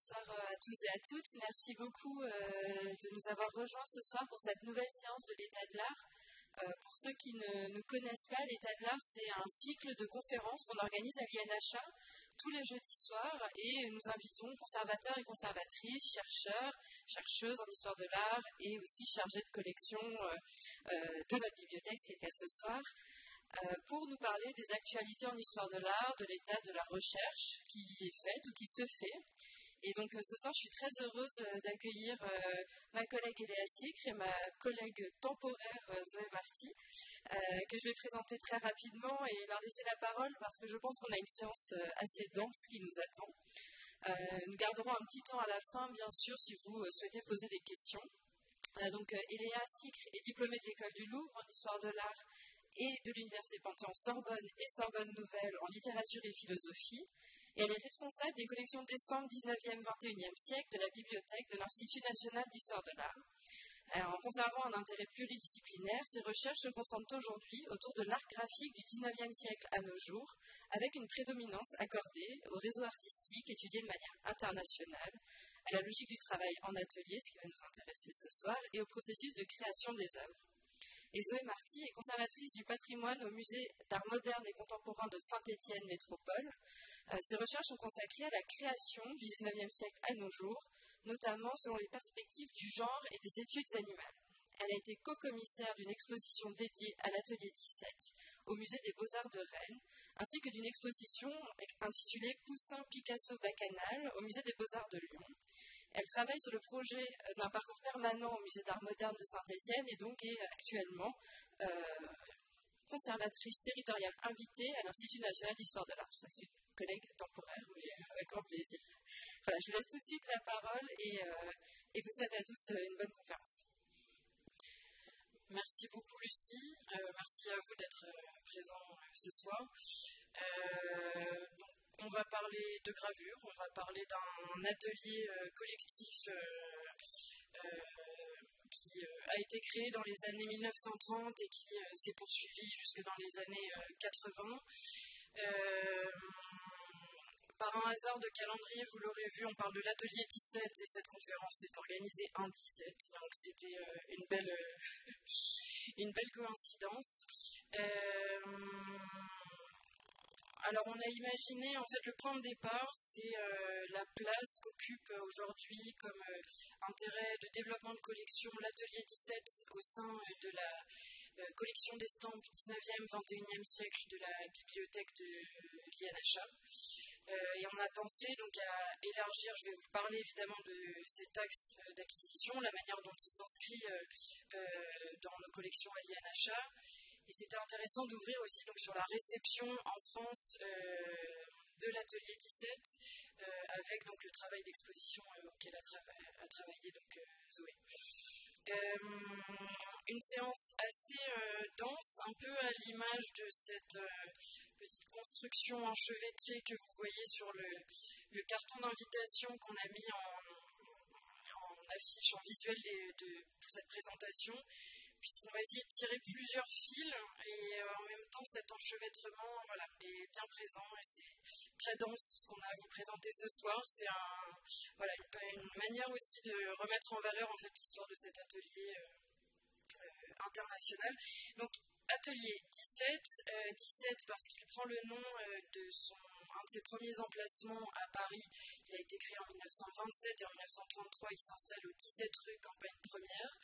Bonsoir à tous et à toutes. Merci beaucoup de nous avoir rejoints ce soir pour cette nouvelle séance de l'état de l'art. Pour ceux qui ne nous connaissent pas, l'état de l'art, c'est un cycle de conférences qu'on organise à l'INHA tous les jeudis soirs et nous invitons conservateurs et conservatrices, chercheurs, chercheuses en histoire de l'art et aussi chargés de collection de notre bibliothèque, ce qui est le cas ce soir, pour nous parler des actualités en histoire de l'art, de l'état de la recherche qui est faite ou qui se fait. Et donc ce soir, je suis très heureuse d'accueillir ma collègue Eléa Sicre et ma collègue temporaire Zoé Marty, que je vais présenter très rapidement et leur laisser la parole parce que je pense qu'on a une séance assez dense qui nous attend. Nous garderons un petit temps à la fin, bien sûr, si vous souhaitez poser des questions. Donc Eléa Sicre est diplômée de l'École du Louvre en histoire de l'art et de l'Université Panthéon-Sorbonne et Sorbonne Nouvelle en littérature et philosophie. Et elle est responsable des collections d'estampes 19e-21e siècle de la bibliothèque de l'Institut national d'histoire de l'art. En conservant un intérêt pluridisciplinaire, ses recherches se concentrent aujourd'hui autour de l'art graphique du 19e siècle à nos jours, avec une prédominance accordée au réseau artistique étudié de manière internationale, à la logique du travail en atelier, ce qui va nous intéresser ce soir, et au processus de création des œuvres. Et Zoé Marty est conservatrice du patrimoine au musée d'art moderne et contemporain de Saint-Étienne Métropole. Ses recherches sont consacrées à la création du XIXe siècle à nos jours, notamment selon les perspectives du genre et des études animales. Elle a été co-commissaire d'une exposition dédiée à l'atelier 17 au musée des Beaux-Arts de Rennes, ainsi que d'une exposition intitulée Poussin Picasso Bacchanal au musée des Beaux-Arts de Lyon. Elle travaille sur le projet d'un parcours permanent au musée d'art moderne de Saint-Étienne et donc est actuellement conservatrice territoriale invitée à l'Institut national d'histoire de l'art. C'est une collègue temporaire, mais avec grand plaisir. Voilà, je vous laisse tout de suite la parole et vous souhaite à tous une bonne conférence. Merci beaucoup Lucie, merci à vous d'être présents ce soir. Donc, on va parler de gravure, on va parler d'un atelier collectif qui a été créé dans les années 1930 et qui s'est poursuivi jusque dans les années 80. Par un hasard de calendrier, vous l'aurez vu, on parle de l'atelier 17 et cette conférence est organisée un 17, donc c'était une belle coïncidence. Alors on a imaginé, en fait le point de départ, c'est la place qu'occupe aujourd'hui comme intérêt de développement de collection l'atelier 17 au sein de la collection d'estampes 19e, 21e siècle de la bibliothèque de l'INHA. Et on a pensé donc à élargir, je vais vous parler évidemment de cet axe d'acquisition, la manière dont il s'inscrit dans nos collections à l'INHA. Et c'était intéressant d'ouvrir aussi donc, sur la réception en France de l'atelier 17 avec donc, le travail d'exposition auquel a travaillé donc, Zoé. Une séance assez dense, un peu à l'image de cette petite construction enchevêtrée que vous voyez sur le carton d'invitation qu'on a mis en affiche, en visuel pour cette présentation, puisqu'on va essayer de tirer plusieurs fils et en même temps cet enchevêtrement voilà, est bien présent et c'est très dense ce qu'on a à vous présenter ce soir. C'est une manière aussi de remettre en valeur en fait, l'histoire de cet atelier international. Donc atelier 17 parce qu'il prend le nom de un de ses premiers emplacements à Paris. Il a été créé en 1927 et en 1933 il s'installe au 17 rue Campagne Première.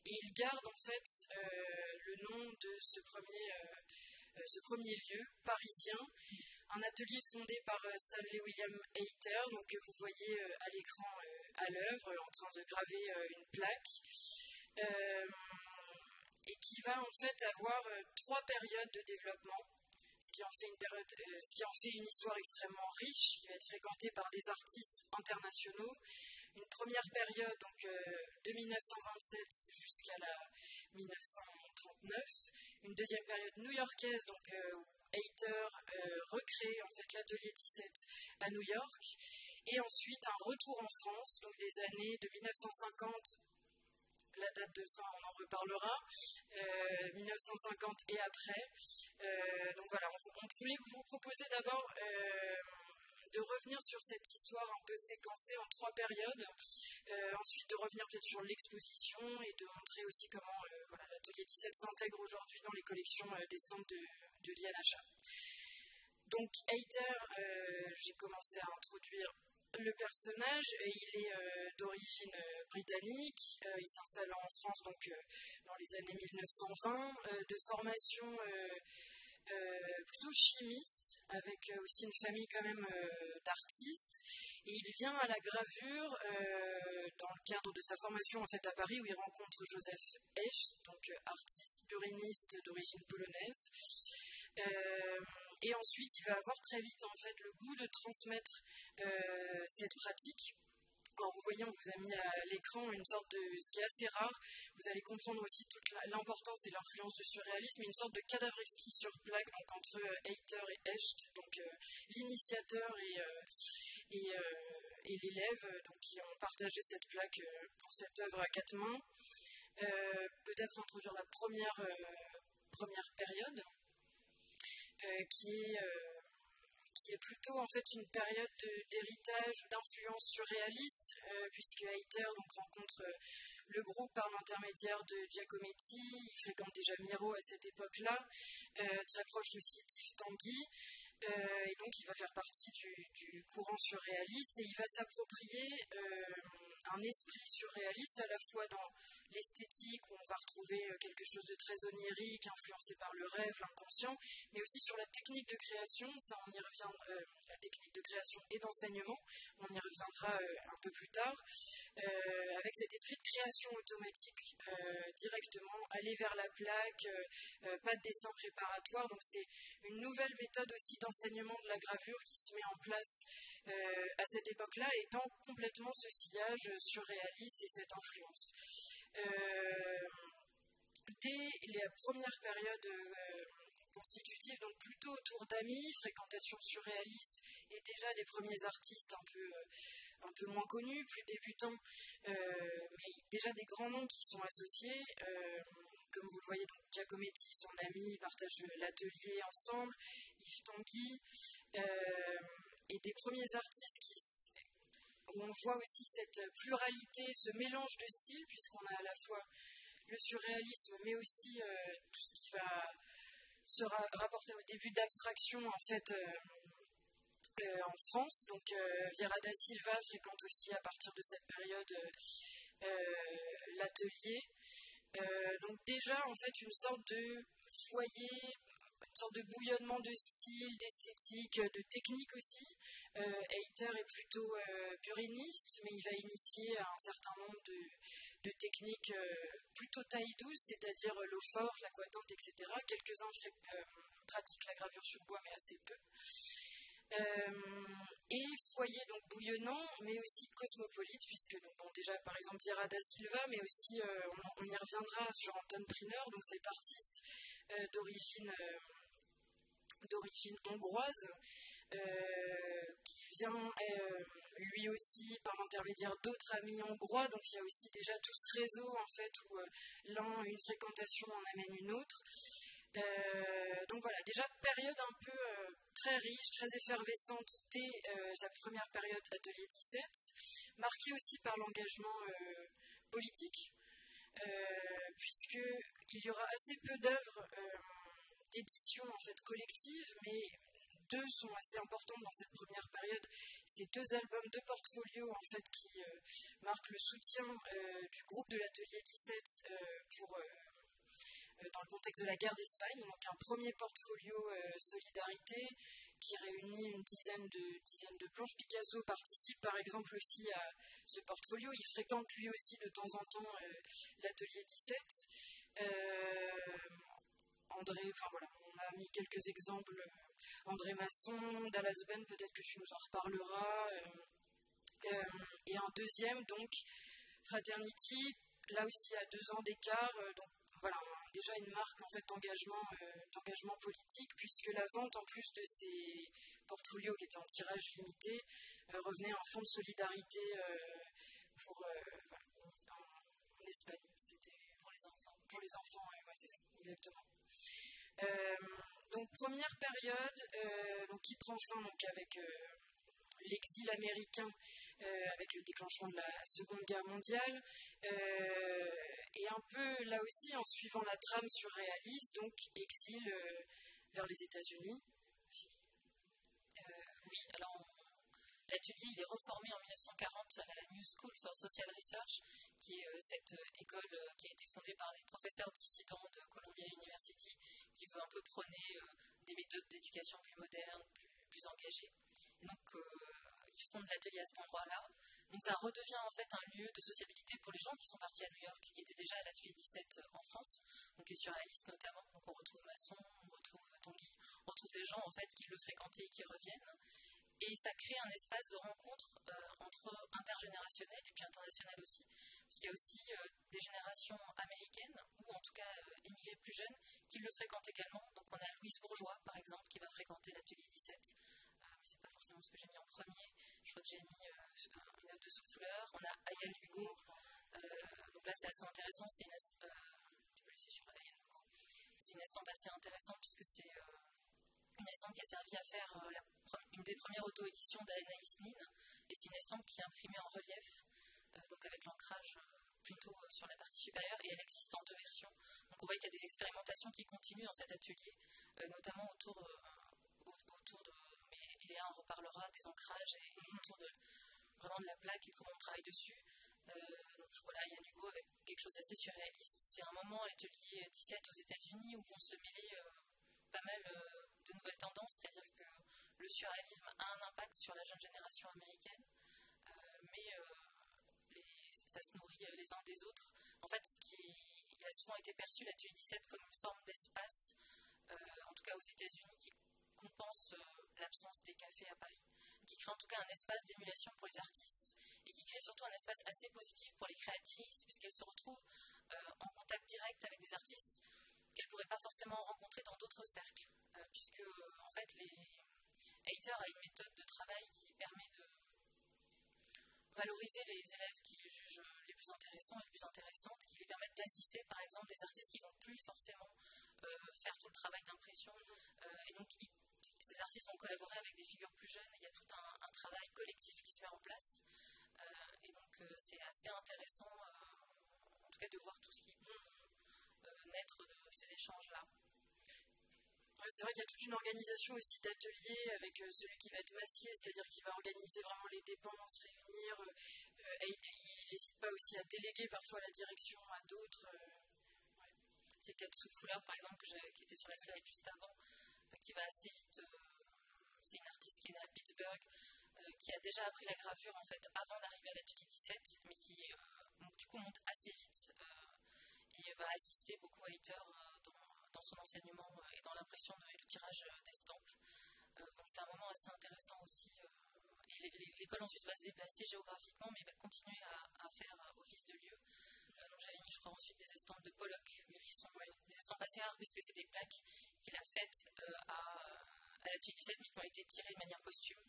Et il garde en fait le nom de ce premier lieu parisien, un atelier fondé par Stanley William Hayter, donc que vous voyez à l'écran à l'œuvre, en train de graver une plaque, et qui va en fait avoir 3 périodes de développement, ce qui en fait une histoire extrêmement riche, qui va être fréquentée par des artistes internationaux. Une première période donc, de 1927 jusqu'à la 1939, une deuxième période new-yorkaise donc, où Hayter recrée en fait, l'atelier 17 à New York, et ensuite un retour en France, donc des années de 1950, la date de fin on en reparlera, 1950 et après. Donc voilà, on voulait vous proposer d'abord de revenir sur cette histoire un peu séquencée en 3 périodes, ensuite de revenir peut-être sur l'exposition et de montrer aussi comment l'atelier 17 s'intègre aujourd'hui dans les collections des stands de l'INHA. Donc Hayter, j'ai commencé à introduire le personnage. Il est d'origine britannique, il s'installe en France donc, dans les années 1920, de formation plutôt chimiste, avec aussi une famille quand même d'artistes, et il vient à la gravure dans le cadre de sa formation en fait à Paris, où il rencontre Joseph Hecht, donc artiste buriniste d'origine polonaise. Et ensuite, il va avoir très vite en fait le goût de transmettre cette pratique. Alors vous voyez, on vous a mis à l'écran une sorte de, ce qui est assez rare, vous allez comprendre aussi toute l'importance et l'influence du surréalisme, une sorte de cadavresque sur plaque donc entre Hayter et Hecht, donc l'initiateur et l'élève donc, qui ont partagé cette plaque pour cette œuvre à 4 mains. Peut-être introduire la première période, qui est plutôt en fait une période d'héritage, d'influence surréaliste, puisque Hayter donc rencontre le groupe par l'intermédiaire de Giacometti, il fréquente déjà Miro à cette époque-là, très proche aussi d'Yves Tanguy, et donc il va faire partie du courant surréaliste et il va s'approprier un esprit surréaliste à la fois dans l'esthétique où on va retrouver quelque chose de très onirique, influencé par le rêve, l'inconscient, mais aussi sur la technique de création, ça on y revient, la technique de création et d'enseignement, on y reviendra un peu plus tard, avec cet esprit de création automatique, directement, aller vers la plaque, pas de dessin préparatoire, donc c'est une nouvelle méthode aussi d'enseignement de la gravure qui se met en place à cette époque-là et dans complètement ce sillage surréaliste et cette influence. Dès la première période constitutive, donc plutôt autour d'amis, fréquentation surréaliste et déjà des premiers artistes un peu moins connus, plus débutants, mais déjà des grands noms qui sont associés. Comme vous le voyez, donc Giacometti, son ami, partagent l'atelier ensemble, Yves Tanguy, et des premiers artistes où on voit aussi cette pluralité, ce mélange de styles, puisqu'on a à la fois le surréalisme, mais aussi tout ce qui va se rapporter au début d'abstraction, en fait, en France. Donc, Vieira da Silva fréquente aussi, à partir de cette période, l'atelier. Donc déjà, en fait, une sorte de foyer, une sorte de bouillonnement de style, d'esthétique, de technique aussi. Hayter est plutôt buriniste, mais il va initier un certain nombre de techniques plutôt taille douce, c'est-à-dire l'eau forte, l'aquatinte, etc. Quelques-uns pratiquent la gravure sur bois, mais assez peu. Et foyer donc bouillonnant, mais aussi cosmopolite, puisque donc, bon, déjà par exemple Vieira da Silva, mais aussi on y reviendra sur Anton Priner, donc cet artiste d'origine hongroise, qui vient lui aussi par l'intermédiaire d'autres amis hongrois, donc il y a aussi déjà tout ce réseau en fait où une fréquentation en amène une autre. Donc voilà, déjà période un peu très riche, très effervescente dès sa première période Atelier 17, marquée aussi par l'engagement politique, puisqu'il y aura assez peu d'œuvres d'édition en fait collective, mais 2 sont assez importantes dans cette première période. Ces 2 albums de portfolio en fait qui marquent le soutien du groupe de l'Atelier 17 dans le contexte de la guerre d'Espagne. Donc un premier portfolio Solidarité qui réunit une dizaine de planches. Picasso participe par exemple aussi à ce portfolio. Il fréquente lui aussi de temps en temps l'Atelier 17. On a mis quelques exemples. André Masson, Dallas Ben, peut-être que tu nous en reparleras. Et un deuxième, donc, Fraternity, là aussi à 2 ans d'écart. Donc voilà, déjà une marque en fait d'engagement politique, puisque la vente, en plus de ces portfolios qui étaient en tirage limité, revenait à un fonds de solidarité en Espagne. C'était pour les enfants. Pour les enfants, ouais, c'est ça, exactement. Donc première période qui prend fin donc, avec l'exil américain avec le déclenchement de la Seconde Guerre mondiale, et un peu là aussi en suivant la trame surréaliste, donc exil vers les États-Unis. Oui, alors l'atelier il est reformé en 1940 à la New School for Social Research, qui est cette école qui a été fondée par des professeurs dissidents de Columbia University, qui veut un peu prôner des méthodes d'éducation plus modernes, plus engagées. Et donc, ils fondent l'atelier à cet endroit-là. Donc, ça redevient en fait un lieu de sociabilité pour les gens qui sont partis à New York, qui étaient déjà à l'atelier 17 en France, donc les surréalistes notamment. Donc, on retrouve Masson, on retrouve Tanguy, on retrouve des gens en fait qui le fréquentaient et qui reviennent. Et ça crée un espace de rencontre entre intergénérationnel et puis international aussi. Parce qu'il y a aussi des générations américaines, ou en tout cas émigrées plus jeunes, qui le fréquentent également. Donc on a Louise Bourgeois, par exemple, qui va fréquenter l'atelier 17. Mais ce n'est pas forcément ce que j'ai mis en premier. Je crois que j'ai mis une œuvre de Souffleur. On a Ayane Hugo. Donc là, c'est assez intéressant. Tu peux laisser sur Ayane Hugo. C'est une estampe assez intéressante puisque c'est une estampe qui a servi à faire une des premières auto-éditions d'Anaïs Nin. Et c'est une estampe qui est imprimée en relief, donc avec l'ancrage plutôt sur la partie supérieure, et elle existe en 2 versions. Donc on voit qu'il y a des expérimentations qui continuent dans cet atelier, notamment autour de, mais Léa en reparlera, des ancrages et autour vraiment de la plaque et de comment on travaille dessus. Donc voilà, Yann Hugo avec quelque chose d'assez surréaliste. C'est un moment à l'atelier 17 aux États-Unis où vont se mêler pas mal de nouvelles tendances, c'est-à-dire que le surréalisme a un impact sur la jeune génération américaine, mais ça se nourrit les uns des autres. En fait, il a souvent été perçu, l'atelier 17, comme une forme d'espace, en tout cas aux États-Unis, qui compense l'absence des cafés à Paris, qui crée en tout cas un espace d'émulation pour les artistes, et qui crée surtout un espace assez positif pour les créatrices, puisqu'elles se retrouvent en contact direct avec des artistes qu'elles ne pourraient pas forcément rencontrer dans d'autres cercles, puisque en fait, Hayter a une méthode de travail qui permet de valoriser les élèves qui jugent les plus intéressants et les plus intéressantes, qui les permettent d'assister par exemple des artistes qui ne vont plus forcément faire tout le travail d'impression. Et donc ces artistes vont collaborer avec des figures plus jeunes, et il y a tout un travail collectif qui se met en place. Et donc c'est assez intéressant en tout cas de voir tout ce qui peut naître de ces échanges-là. C'est vrai qu'il y a toute une organisation aussi d'ateliers avec celui qui va être massier, c'est-à-dire qui va organiser vraiment les dépenses, réunir. Et il n'hésite pas aussi à déléguer parfois la direction à d'autres. Ouais. C'est le cas de Souffleur, par exemple, qui était sur la slide juste avant, qui va assez vite. C'est une artiste qui est née à Pittsburgh, qui a déjà appris la gravure en fait avant d'arriver à l'atelier 17, mais qui du coup monte assez vite et va assister beaucoup à Hayter dans son enseignement et dans l'impression et le tirage d'estampes. Donc c'est un moment assez intéressant aussi. Et l'école ensuite va se déplacer géographiquement, mais va continuer à faire office de lieu. Donc j'avais mis, je crois, ensuite des estampes de Pollock, qui sont des estampes assez rares, puisque c'est des plaques qu'il a faites à l'atelier du 7, mais qui ont été tirées de manière posthume.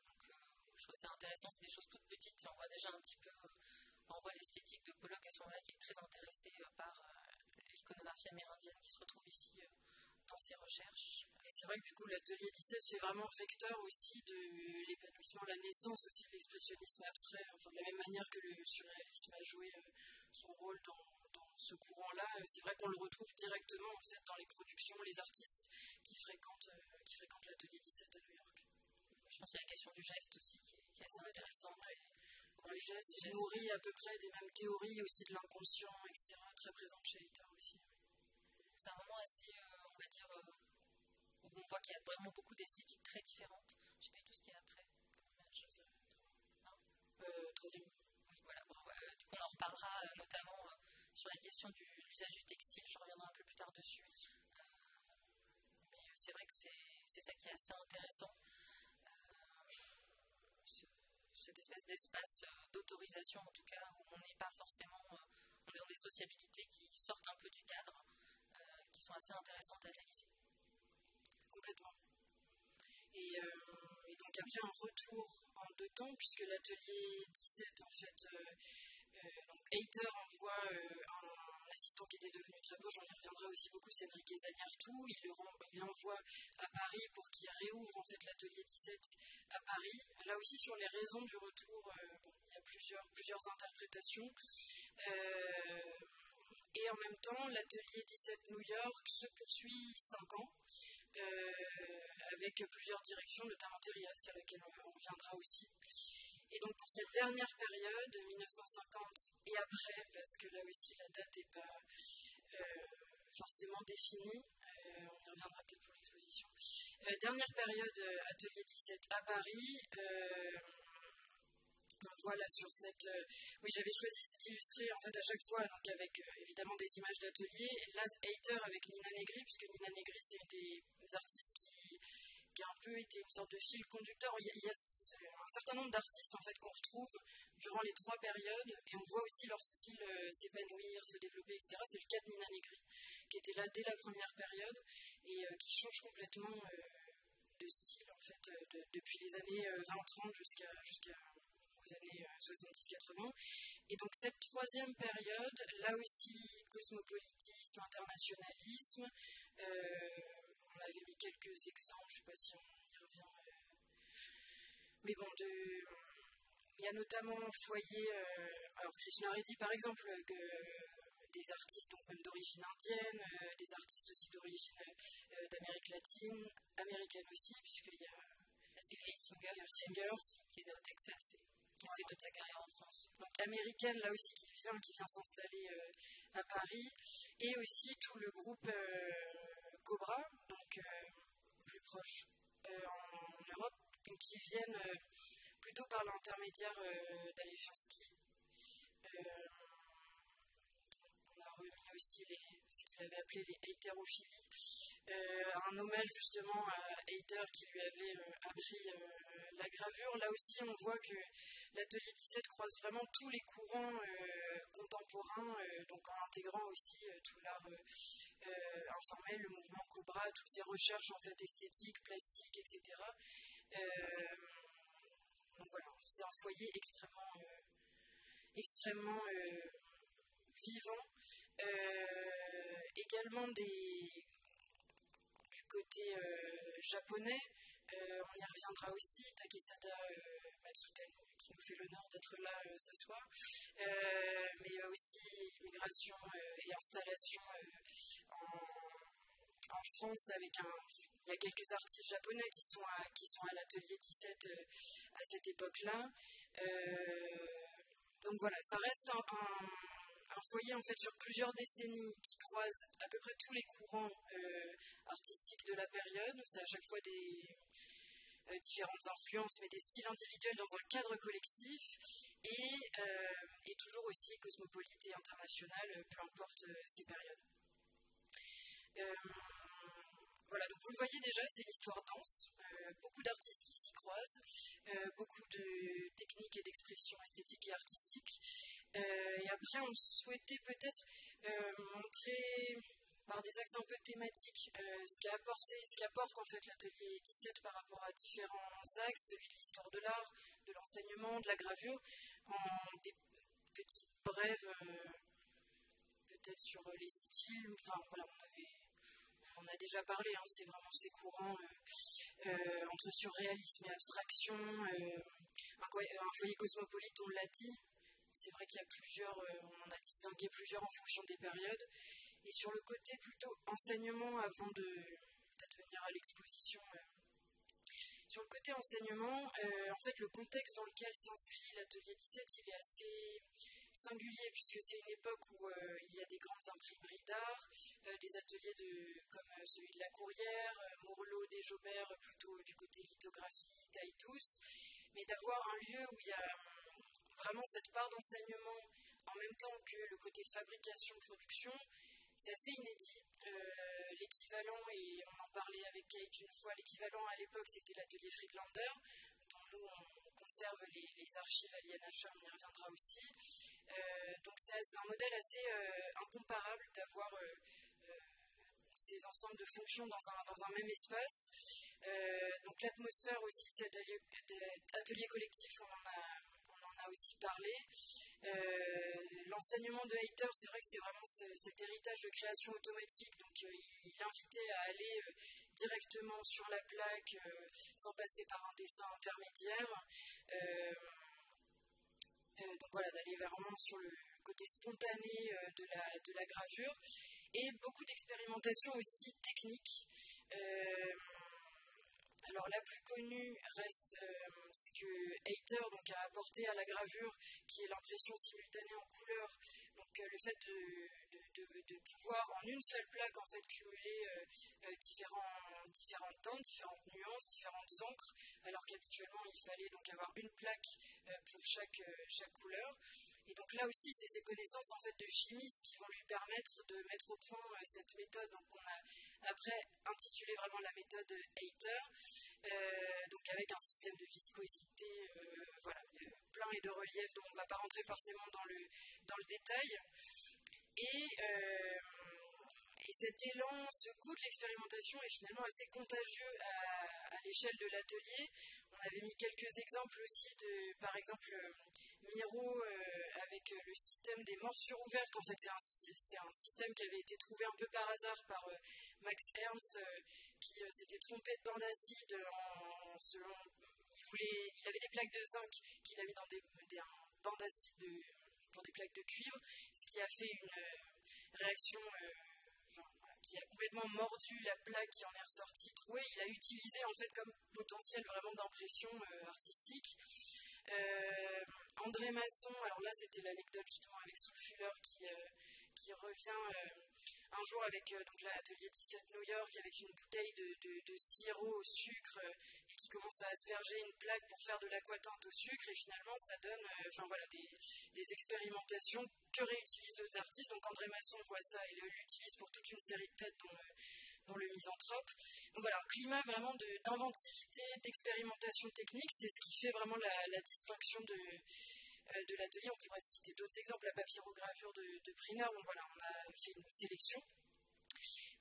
Donc je trouve ça intéressant, c'est des choses toutes petites. On voit déjà un petit peu, on voit l'esthétique de Pollock à ce moment-là, qui est très intéressé par l'iconographie amérindienne qui se retrouve ici dans ses recherches. Et c'est vrai que du coup l'atelier 17 fait vraiment vecteur aussi de l'épanouissement, la naissance aussi de l'expressionnisme abstrait, enfin de la même manière que le surréalisme a joué son rôle dans ce courant-là. C'est vrai qu'on le retrouve directement en fait dans les productions, les artistes qui fréquentent l'atelier 17 à New York. Je pense qu'il y a la question du geste aussi qui est assez intéressante. Le geste nourrit à peu près des mêmes théories aussi de l'inconscient, etc., très présentes chez Hayter aussi. C'est un moment assez, on va dire, où on voit qu'il y a vraiment beaucoup d'esthétiques très différentes. Je ne sais pas du tout ce qu'il y a après comme image. Troisième. Oui, voilà. Bon, du coup, on en reparlera notamment sur la question de l'usage du textile. Je reviendrai un peu plus tard dessus. Mais c'est vrai que c'est ça qui est assez intéressant. Cette espèce d'espace d'autorisation, en tout cas, où on n'est pas forcément... on est dans des sociabilités qui sortent un peu du cadre, qui sont assez intéressantes à analyser. Complètement. Et donc après un retour en 2 temps, puisque l'atelier 17, en fait, donc Hayter envoie un assistant qui était devenu très proche, on y reviendra aussi beaucoup, c'est Enrique Zagnartu. Il l'envoie à Paris pour qu'il réouvre en fait l'atelier 17 à Paris. Là aussi, sur les raisons du retour, il y a plusieurs interprétations. Et en même temps, l'atelier 17 New York se poursuit 5 ans, avec plusieurs directions, notamment Terrias, à laquelle on reviendra aussi. Et donc pour cette dernière période, 1950 et après, parce que là aussi la date n'est pas forcément définie, on y reviendra peut-être pour l'exposition. Dernière période, atelier 17 à Paris. Voilà, sur cette... oui, j'avais choisi d'illustrer en fait à chaque fois, donc avec évidemment des images d'atelier. Là, Hater avec Nina Negri, puisque Nina Negri, c'est une des artistes qui a un peu été une sorte de fil conducteur. Il y a un certain nombre d'artistes en fait qu'on retrouve durant les 3 périodes, et on voit aussi leur style s'épanouir, se développer, etc. C'est le cas de Nina Negri, qui était là dès la première période, et qui change complètement de style, en fait, depuis les années 20-30 jusqu'aux années 70-80. Et donc cette 3e période, là aussi, cosmopolitisme, internationalisme, on avait mis quelques exemples, je ne sais pas si on y revient, mais bon, il y a notamment Foyer, alors Krishna Reddy par exemple, des artistes donc même d'origine indienne, des artistes aussi d'origine d'Amérique latine, américaine aussi, puisqu'il y a Gary Singer, qui est né au Texas, qui a fait toute sa carrière en France. Donc américaine là aussi qui vient s'installer à Paris, et aussi tout le groupe Cobra, donc plus proche en Europe, donc qui viennent plutôt par l'intermédiaire d'Alefiansky. On a remis aussi ce qu'il avait appelé les hétérophilies, un hommage justement à Hater qui lui avait appris la gravure. Là aussi on voit que l'atelier 17 croise vraiment tous les courants contemporains, donc en intégrant aussi tout l'art informel, le mouvement Cobra, toutes ces recherches en fait esthétiques, plastiques, etc. Donc voilà, c'est un foyer extrêmement vivant. Également du côté japonais, on y reviendra aussi, Takesada Matsutani, qui nous fait l'honneur d'être là ce soir, mais aussi immigration et installation en France, il y a quelques artistes japonais qui sont à l'atelier 17 à cette époque-là. Donc voilà, ça reste un foyer en fait sur plusieurs décennies qui croise à peu près tous les courants artistiques de la période. C'est à chaque fois des différentes influences, mais des styles individuels dans un cadre collectif, et toujours aussi cosmopolite et international, peu importe ces périodes. Voilà, donc vous le voyez déjà, c'est l'histoire dense, beaucoup d'artistes qui s'y croisent, beaucoup de techniques et d'expressions esthétiques et artistiques. Et après, on souhaitait peut-être montrer par des axes un peu thématiques ce qu'apporte en fait l'atelier 17 par rapport à différents axes, celui de l'histoire de l'art, de l'enseignement, de la gravure, en des petites brèves peut-être sur les styles. Enfin voilà, on a déjà parlé, hein, c'est vraiment ces courants entre surréalisme et abstraction, un foyer cosmopolite, on l'a dit. C'est vrai qu'il y a on en a distingué plusieurs en fonction des périodes. Et sur le côté plutôt enseignement, avant de venir à l'exposition, sur le côté enseignement, en fait le contexte dans lequel s'inscrit l'atelier 17, il est assez singulier, puisque c'est une époque où il y a des grandes imprimeries d'art, des ateliers comme celui de la Courrière, Mourlot, Desjobert, plutôt du côté lithographie, taille douce, mais d'avoir un lieu où il y a vraiment cette part d'enseignement en même temps que le côté fabrication-production, c'est assez inédit. L'équivalent, et on en parlait avec Kate une fois, l'équivalent à l'époque c'était l'atelier Friedlander, dont nous on conserve les archives à l'INHA, on y reviendra aussi. Donc c'est un modèle assez incomparable d'avoir ces ensembles de fonctions dans un même espace. Donc l'atmosphère aussi de cet atelier collectif, on en a aussi parlé. L'enseignement de Hayter, c'est vrai que c'est vraiment cet héritage de création automatique, donc il invitait à aller directement sur la plaque sans passer par un dessin intermédiaire. Donc voilà, d'aller vraiment sur le côté spontané de la gravure, et beaucoup d'expérimentation aussi technique. Alors la plus connue reste ce que Hayter a apporté à la gravure, qui est l'impression simultanée en couleur. Donc le fait de pouvoir en une seule plaque en fait cumuler différentes teintes, différentes nuances, différentes encres, alors qu'habituellement il fallait donc avoir une plaque pour chaque couleur. Et donc là aussi, c'est ces connaissances en fait de chimiste qui vont lui permettre de mettre au point cette méthode, donc qu'on a après intitulée vraiment la méthode Hayter, donc avec un système de viscosité, de plein et de relief, dont on ne va pas rentrer forcément dans le détail. Et cet élan, ce goût de l'expérimentation est finalement assez contagieux à l'échelle de l'atelier. On avait mis quelques exemples aussi par exemple, Miro avec le système des morsures ouvertes. En fait, c'est un système qui avait été trouvé un peu par hasard par Max Ernst, qui s'était trompé de bande acide il avait des plaques de zinc qu'il a mis dans un bande d'acide pour des plaques de cuivre, ce qui a fait une réaction qui a complètement mordu la plaque qui en est ressortie trouée. Il a utilisé en fait comme potentiel vraiment d'impression artistique. André Masson, alors là c'était l'anecdote justement avec Sulfuller qui revient un jour avec l'atelier 17 New York avec une bouteille de sirop au sucre et qui commence à asperger une plaque pour faire de l'aquatinte au sucre, et finalement ça donne des expérimentations que réutilisent d'autres artistes. Donc André Masson voit ça et l'utilise pour toute une série de têtes dont le misanthrope. Donc voilà, un climat vraiment d'inventivité, d'expérimentation technique, c'est ce qui fait vraiment la distinction de l'atelier. On pourrait citer d'autres exemples, la papyrogravure de Priner. Bon, voilà, on a fait une sélection.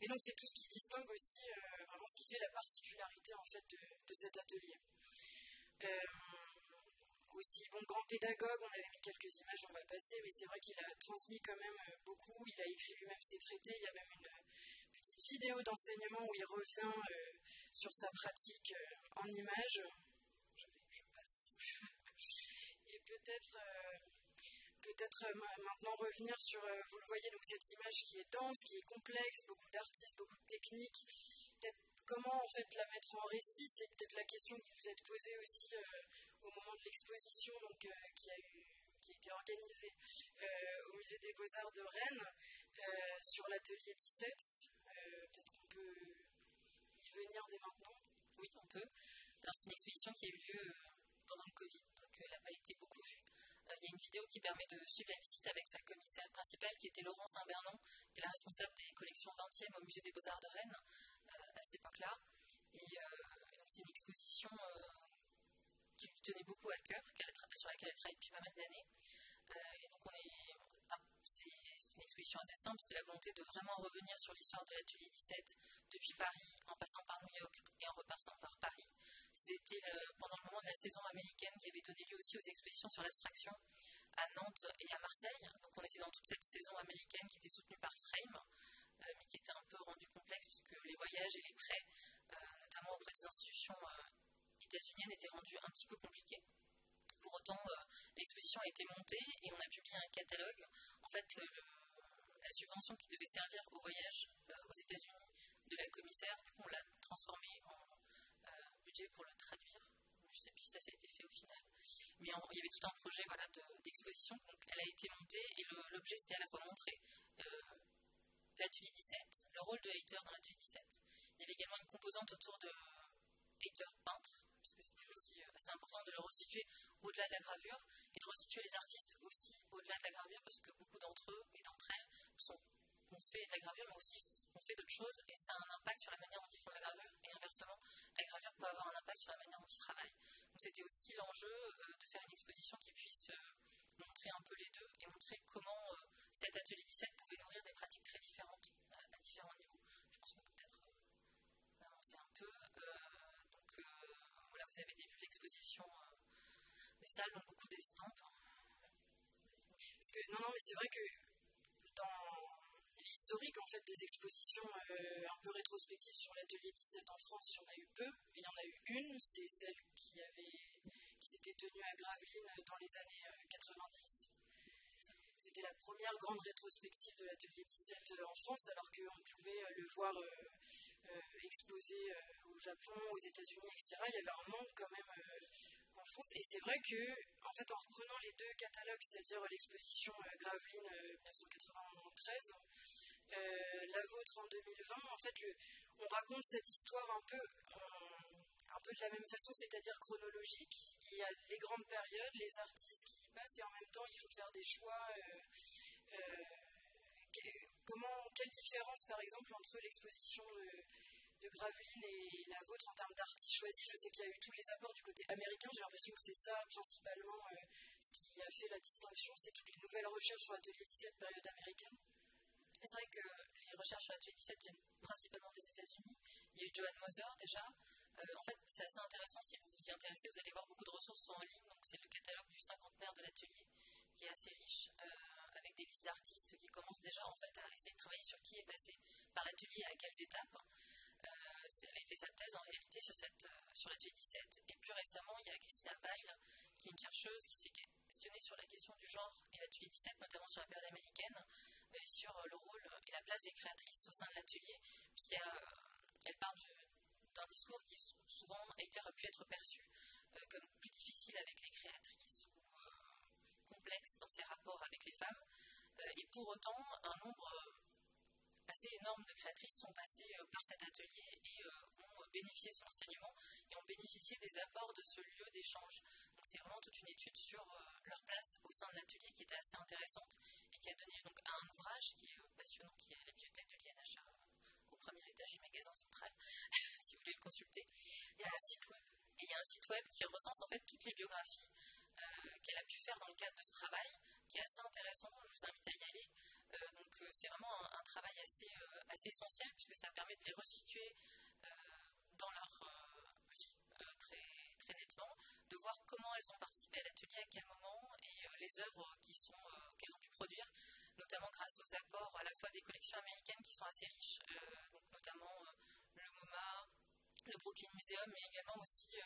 Et donc c'est tout ce qui distingue aussi vraiment ce qui fait la particularité en fait de cet atelier. Aussi, grand pédagogue, on avait mis quelques images, on va passer, mais c'est vrai qu'il a transmis quand même beaucoup. Il a écrit lui-même ses traités. Il y a même une petite vidéo d'enseignement où il revient sur sa pratique en images. Je passe. Et peut-être maintenant revenir sur, vous le voyez, donc cette image qui est dense, qui est complexe, beaucoup d'artistes, beaucoup de techniques. Peut-être comment en fait la mettre en récit, c'est peut-être la question que vous vous êtes posée aussi au moment de l'exposition qui a été organisée au Musée des Beaux-Arts de Rennes sur l'atelier 17. Peut-être qu'on peut y venir dès maintenant. Oui, on peut. Alors c'est une exposition qui a eu lieu pendant le Covid, donc elle n'a pas été beaucoup vue. Il y a une vidéo qui permet de suivre la visite avec sa commissaire principale, qui était Laurence Saint-Bernon, qui est la responsable des collections 20e au Musée des Beaux-Arts de Rennes à cette époque-là. Et donc c'est une exposition qui lui tenait beaucoup à cœur, sur laquelle elle travaille depuis pas mal d'années. Et donc c'est une exposition assez simple, c'était la volonté de vraiment revenir sur l'histoire de l'atelier 17 depuis Paris, en passant par New York et en repassant par Paris. C'était pendant le moment de la saison américaine qui avait donné lieu aussi aux expositions sur l'abstraction à Nantes et à Marseille. Donc on était dans toute cette saison américaine qui était soutenue par Frame, mais qui était un peu rendue complexe puisque les voyages et les prêts, notamment auprès des institutions états-uniennes, étaient rendus un petit peu compliqués. Pour autant, l'exposition a été montée et on a publié un catalogue. En fait, la subvention qui devait servir au voyage aux États-Unis de la commissaire, du coup, on l'a transformée en budget pour le traduire. Je ne sais plus si ça a été fait au final. Mais il y avait tout un projet d'exposition. Donc, elle a été montée et l'objet, c'était à la fois montrer l'atelier 17, le rôle de Hayter dans l'atelier 17. Il y avait également une composante autour de Hayter peintre, puisque c'était aussi assez important de le resituer au-delà de la gravure et de resituer les artistes aussi au-delà de la gravure, parce que beaucoup d'entre eux et d'entre elles ont fait de la gravure, mais aussi ont fait d'autres choses, et ça a un impact sur la manière dont ils font la gravure, et inversement, la gravure peut avoir un impact sur la manière dont ils travaillent. Donc c'était aussi l'enjeu de faire une exposition qui puisse montrer un peu les deux, et montrer comment cet atelier 17 pouvait nourrir des pratiques très différentes à différents niveaux. Je pense qu'on peut peut-être avancer un peu. Voilà, vous avez vu l'exposition des salles, donc beaucoup d'estampes. c'est vrai que dans l'historique en fait, des expositions un peu rétrospectives sur l'atelier 17 en France, il y en a eu peu. Il y en a eu une, c'est celle qui s'était tenue à Gravelines dans les années 90. C'était la première grande rétrospective de l'atelier 17 en France, alors qu'on pouvait le voir exposé au Japon, aux États-Unis, etc. Il y avait un manque quand même en France. Et c'est vrai que, en fait, en reprenant les deux catalogues, c'est-à-dire l'exposition Gravelines 1993, la vôtre en 2020, en fait, on raconte cette histoire un peu de la même façon, c'est-à-dire chronologique. Il y a les grandes périodes, les artistes qui y passent, et en même temps, il faut faire des choix. Quelle différence, par exemple, entre l'exposition de Gravelines et la vôtre en termes d'artistes choisis? Je sais qu'il y a eu tous les apports du côté américain. J'ai l'impression que c'est ça, principalement, ce qui a fait la distinction. C'est toutes les nouvelles recherches sur l'atelier 17 période américaine. Et c'est vrai que les recherches sur l'atelier 17 viennent principalement des États-Unis. Il y a eu Joan Moser déjà. En fait, c'est assez intéressant, si vous vous y intéressez, vous allez voir beaucoup de ressources en ligne. Donc, c'est le catalogue du cinquantenaire de l'atelier qui est assez riche, avec des listes d'artistes qui commencent déjà en fait, à essayer de travailler sur qui est passé par l'atelier, à quelles étapes. Elle a fait sa thèse en réalité sur l'atelier 17. Et plus récemment, il y a Christina Weil, qui est une chercheuse qui s'est questionnée sur la question du genre et l'atelier 17, notamment sur la période américaine, et sur le rôle et la place des créatrices au sein de l'atelier, puisqu'elle part d'un discours qui souvent a pu être perçu comme plus difficile avec les créatrices ou complexe dans ses rapports avec les femmes. Et pour autant, un nombre assez énorme de créatrices sont passées par cet atelier et ont bénéficié de son enseignement et ont bénéficié des apports de ce lieu d'échange. Donc c'est vraiment toute une étude sur leur place au sein de l'atelier qui était assez intéressante et qui a donné donc, à un ouvrage qui est passionnant, qui est à la bibliothèque de l'INHA au premier étage du magasin central, si vous voulez le consulter. Il y a un site web. Et il y a un site web qui recense en fait toutes les biographies qu'elle a pu faire dans le cadre de ce travail, qui est assez intéressant, je vous invite à y aller. Donc c'est vraiment un travail assez essentiel, puisque ça permet de les resituer dans leur vie très, très nettement, de voir comment elles ont participé à l'atelier, à quel moment, et les œuvres qu'elles ont pu produire, notamment grâce aux apports à la fois des collections américaines qui sont assez riches, donc notamment le MoMA, le Brooklyn Museum, mais également aussi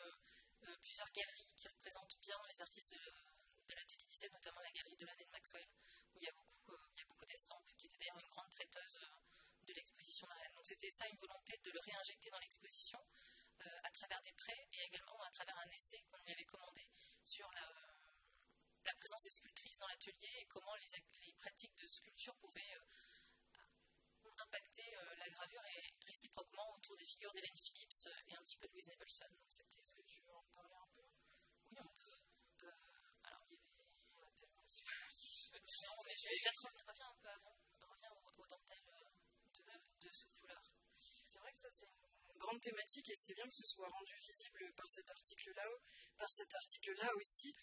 plusieurs galeries qui représentent bien les artistes de l'atelier 17, notamment la galerie de Lanne Maxwell, où il y a beaucoup d'estampes, qui était d'ailleurs une grande prêteuse de l'exposition de Rennes. Donc c'était ça, une volonté de le réinjecter dans l'exposition à travers des prêts et également à travers un essai qu'on lui avait commandé sur la présence des sculptrices dans l'atelier et comment les pratiques de sculpture pouvaient impacter la gravure et réciproquement autour des figures d'Hélène Phillips et un petit peu de Louise Nevelson. Donc c'était... Est-ce que tu veux en parler un peu? Oui, on peut. Alors il y avait... On a tellement dit... Non, mais je vais peut-être reviens un peu avant. Reviens aux dentelles de sous-foulard. C'est vrai que ça, c'est une grande thématique et c'était bien que ce soit rendu visible par cet article-là aussi.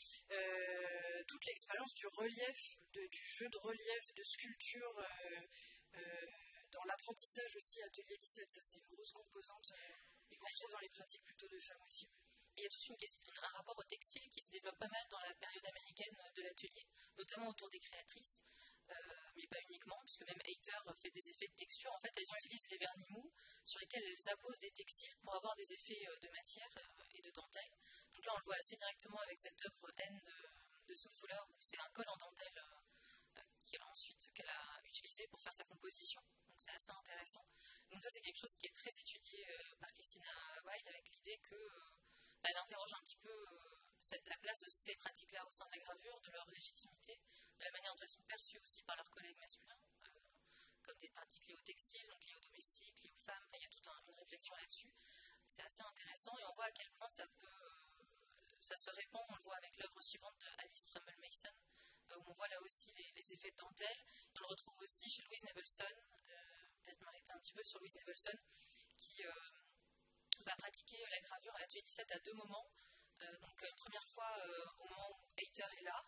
Toute l'expérience du relief, du jeu de relief, de sculpture, dans l'apprentissage aussi, Atelier 17, ça c'est une grosse composante et qu'on retrouve dans les pratiques plutôt de femmes aussi. Il y a toute une question, un rapport au textile qui se développe pas mal dans la période américaine de l'atelier, notamment autour des créatrices, mais pas uniquement, puisque même Hayter fait des effets de texture. En fait, elles utilisent les vernis mous sur lesquels elles apposent des textiles pour avoir des effets de matière et de dentelle. Donc là, on le voit assez directement avec cette œuvre N de Sofuller, où c'est un col en dentelle qu'elle a utilisé pour faire sa composition. Donc c'est assez intéressant. Donc ça, c'est quelque chose qui est très étudié par Christina Weil, avec l'idée qu'elle interroge un petit peu la place de ces pratiques-là au sein de la gravure, de leur légitimité, de la manière dont elles sont perçues aussi par leurs collègues masculins, comme des pratiques liées au textile, donc liées aux domestiques, liées aux femmes. Enfin, il y a toute une réflexion là-dessus. C'est assez intéressant et on voit à quel point ça se répand. On le voit avec l'œuvre suivante de Alice Trumbull Mason, où on voit là aussi les effets de dentelle. Et on le retrouve aussi chez Louise Nevelson, peut-être m'arrêter un petit peu sur Louise Nevelson, qui va pratiquer la gravure à l'atelier 17 à deux moments. Donc une première fois au moment où Hayter est là,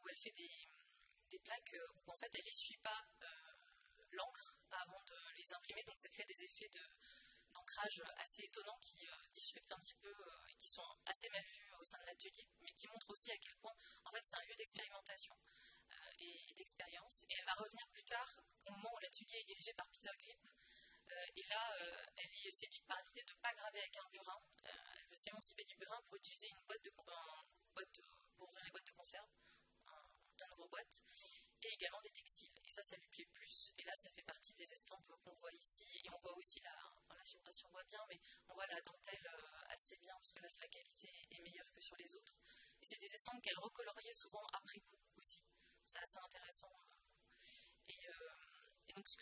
où elle fait des plaques où en fait elle n'essuie pas l'encre avant de les imprimer, donc ça crée des effets d'ancrage assez étonnants qui disruptent un petit peu et qui sont assez mal vus au sein de l'atelier, mais qui montrent aussi à quel point en fait c'est un lieu d'expérimentation. et d'expérience. Et elle va revenir plus tard, au moment où l'atelier est dirigé par Peter Grip. Et là, elle est séduite par l'idée de ne pas graver avec un burin. Elle veut s'émanciper du burin pour utiliser une boîte pour ouvrir les boîtes de conserve, un ouvre-boîte, et également des textiles. Et ça lui plaît plus. Et là, ça fait partie des estampes qu'on voit ici. Et on voit aussi je ne sais pas si on voit bien, mais on voit la dentelle assez bien, parce que là, la qualité est meilleure que sur les autres. Et c'est des estampes qu'elle recoloriait souvent après coup aussi. C'est assez intéressant. Et donc, ce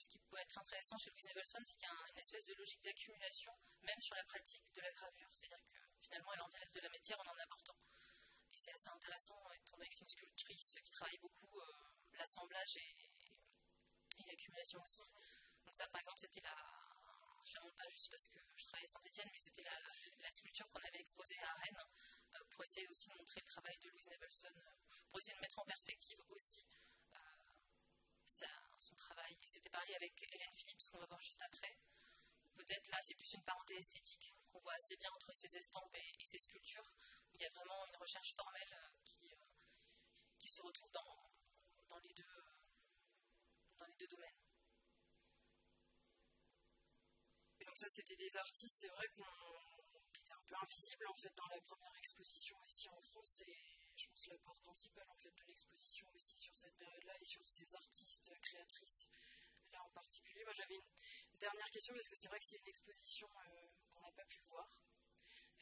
qui peut être intéressant chez Louise Nevelson, c'est qu'il y a une espèce de logique d'accumulation, même sur la pratique de la gravure. C'est-à-dire que finalement, elle enlève de la matière en apportant. Et c'est assez intéressant, étant donné que c'est une sculptrice qui travaille beaucoup l'assemblage et l'accumulation aussi. Donc ça, par exemple, c'était je ne la montre pas juste parce que je travaille à Saint-Étienne, mais c'était la sculpture qu'on avait exposée à Rennes pour essayer aussi de montrer le travail de Louise Nevelson, pour essayer de mettre en perspective aussi son travail. Et c'était pareil avec Hélène Phillips, qu'on va voir juste après. Peut-être là, c'est plus une parenté esthétique qu'on voit assez bien entre ces estampes et ces sculptures, où il y a vraiment une recherche formelle qui se retrouve dans les deux domaines. Et donc ça, c'était des artistes, c'est vrai qui étaient un peu invisibles en fait dans la première exposition ici en France, et je pense l'apport principal en fait de l'exposition aussi sur cette période-là et sur ces artistes créatrices là en particulier. Moi, j'avais une dernière question, parce que c'est vrai que c'est une exposition qu'on n'a pas pu voir.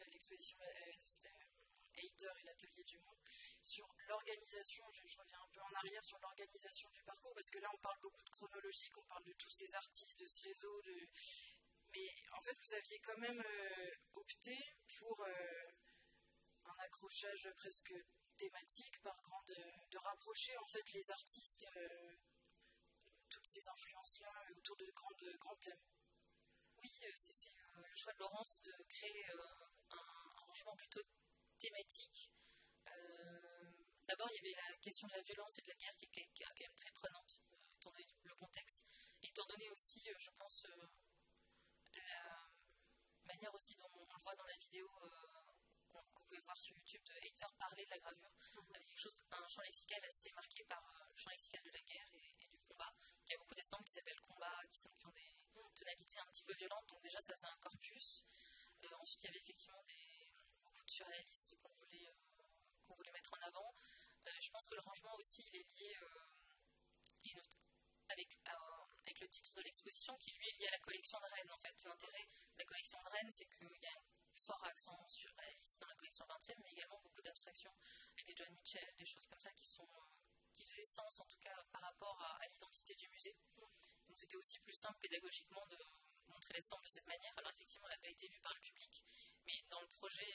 L'exposition, c'était Hayter et l'Atelier du Mont. Sur l'organisation, je reviens un peu en arrière sur l'organisation du parcours, parce que là, on parle beaucoup de chronologique, on parle de tous ces artistes, de ce réseau, mais en fait, vous aviez quand même opté pour un accrochage presque thématique, de rapprocher en fait les artistes, toutes ces influences-là autour de grands thèmes. Oui, c'était le choix de Laurence de créer un rangement plutôt thématique. D'abord, il y avait la question de la violence et de la guerre qui est quand même très prenante, étant donné le contexte, et étant donné aussi, je pense, la manière aussi dont on le voit dans la vidéo que vous pouvez voir sur YouTube de Hayter parler de la gravure, avec un champ lexical assez marqué par le champ lexical de la guerre et du combat. Il y a beaucoup d'estampes qui s'appellent combat, qui ont des tonalités un petit peu violentes, donc déjà ça faisait un corpus. Ensuite, il y avait effectivement beaucoup de surréalistes qu'on voulait mettre en avant. Je pense que le rangement aussi, il est lié avec le titre de l'exposition, qui lui est lié à la collection de Rennes. En fait, l'intérêt de la collection de Rennes, c'est qu'il y a un fort accent sur réalisme dans la collection 20e, mais également beaucoup d'abstractions avec les John Mitchell, des choses comme ça qui faisaient sens, en tout cas, par rapport à l'identité du musée. Donc c'était aussi plus simple pédagogiquement de montrer l'estampe de cette manière. Alors effectivement, elle n'a pas été vue par le public, mais dans le projet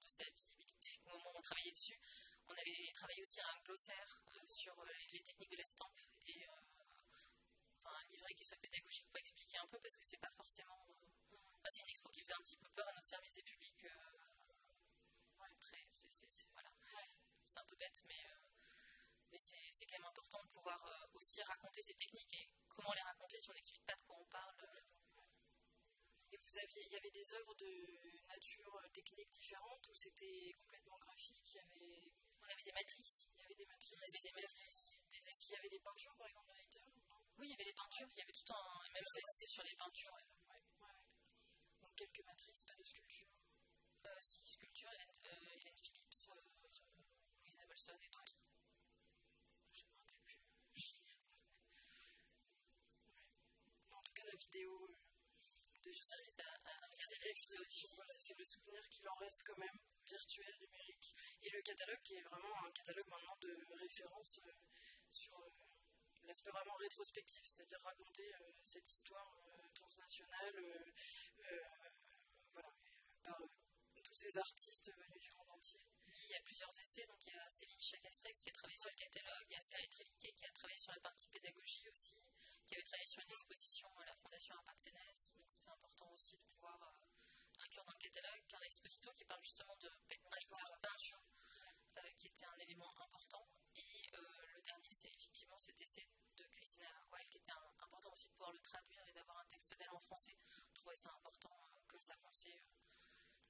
de sa visibilité, au moment où on travaillait dessus, on avait travaillé aussi à un glossaire sur les techniques de l'estampe et un livret qui soit pédagogique pour expliquer un peu, parce que c'est pas forcément... c'est une expo qui faisait un petit peu peur à notre service des publics. Voilà. C'est un peu bête, mais c'est quand même important de pouvoir aussi raconter ces techniques, et comment les raconter si on n'explique pas de quoi on parle. Et il y avait des œuvres de nature technique différentes, ou c'était complètement graphique? On avait des matrices. Il y avait des matrices. Est-ce qu'il y avait des peintures, par exemple, de Hayter? Oui, il y avait des peintures, il y avait tout un... Même c'est sur les peintures. Ouais. Donc quelques matrices, pas de sculpture. Si, sculpture, Hélène Phillips, Louise Nevelson et d'autres. Je ne me rappelle plus. En tout cas, la vidéo... Je vous invite à regarder l'exposition. Voilà, c'est le souvenir qu'il en reste quand même, virtuel, numérique. Et le catalogue qui est vraiment un catalogue maintenant de référence sur l'aspect vraiment rétrospectif, c'est-à-dire raconter cette histoire transnationale par tous ces artistes venus du monde entier. Il y a plusieurs essais, donc il y a Céline Chacastex qui a travaillé sur le catalogue, il y a Scarlett Reliquet qui a travaillé sur la partie pédagogie aussi, qui avait travaillé sur une exposition à la Fondation Arpad-Sénès, donc c'était important aussi de pouvoir l'inclure dans le catalogue. Carla Esposito qui parle justement de peinture, qui était un élément important. Et le dernier, c'est effectivement cet essai de Christina Weil, qui était important aussi de pouvoir le traduire et d'avoir un texte d'elle en français. Je trouvais ça important que sa pensée